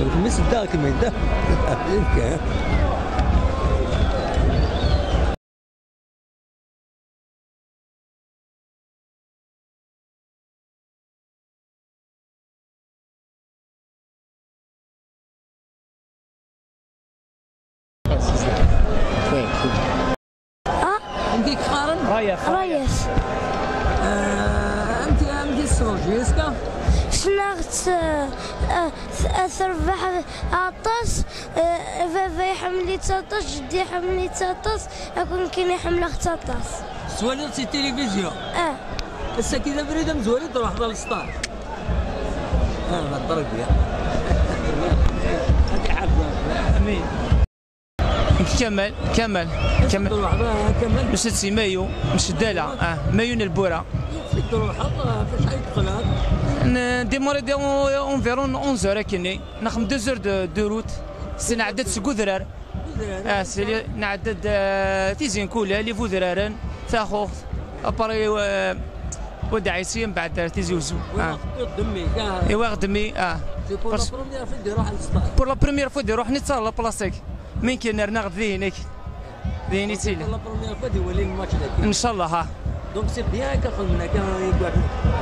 مس داك من ده يمكن. عندك قارن؟ رايس. انت عندك السروجيسكا؟ شناغت تربح عطاس بابا يحملي 19 جدي يحملي 19 أكون كاين يحمل 19. سوالير سي تلفزيون. هسه كذا بريده مزوالي تروح ضل السطار. انا نضرب يا هذه حافظه. امين. كمل كمل كمل. مش سي مايو مش داله مايو البورا. يكفيك تروح فاش يدخل هذا؟ نديموري دي اونفيرون 11 كني نخدم 2 زور دو روت. سي نعدد سكوذرار. سي نعدد تيزين كولا لي فوذرارن تاخذ اباري ودعيسي من بعد تيزي وزو. ايوا خدمي بور لا بروميير فوا ديروح على السطار. بور لا بروميير فوا ديروح نتصل لابلاصيك. من كاين رناغ ذهنك ذهني تيلي. لا بروميير فوا ديولي الماتش ان شاء الله ها. دونك سي بيان كاخذ منا كاع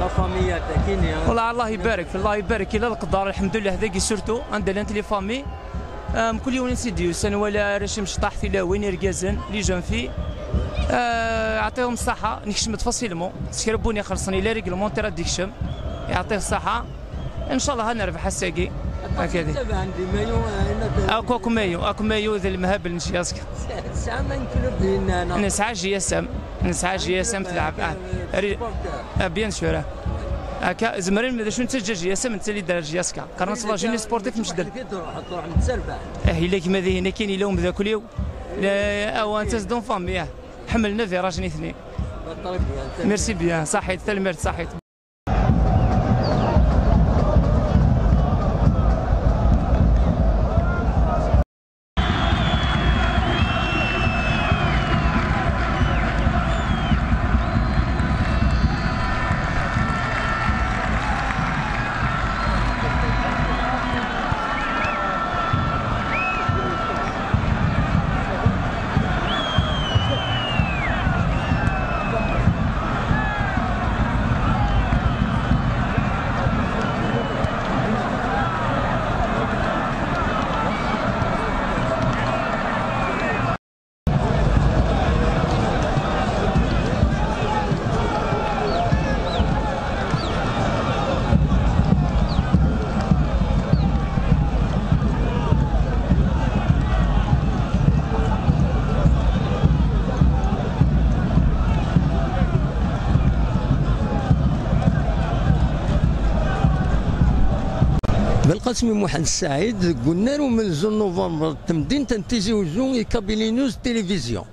لا فاميات كاين. والله الله يبارك في الله يبارك الى القدر الحمد لله هذاك سورتو عندنا لي فامي كل يوم نسيديو سن ولا رشم شطاح في وين يرقازن لي جون في يعطيهم الصحة نكشم تفاصيلمو سكربوني خلصني لا ريغلمون ترى ديكشم يعطيه الصحة ان شاء الله نربح الساقي هكذا. عندي مايو اكو مايو ذا المهبل نشياسك. ساعة ما يمكن نسعى جي اس ام تلعب بيان سور هكا زمرين ماذا شنو تسجل جي اس ام انت اللي دار جي اس كا قرن صلا جوني سبورتيف مش دار. تروح متسربع. الا كيما ذي هنا كاين لهم ذا كل يوم او انت دون فامي حملنا في راجني اثنين. ميرسي بيان صحيت تلمرت صحيت. بالقاسم محمد السعيد قلنا له من زون نوفمبر تمدين تنتيزي وزون كابيلي نيوز تلفزيون.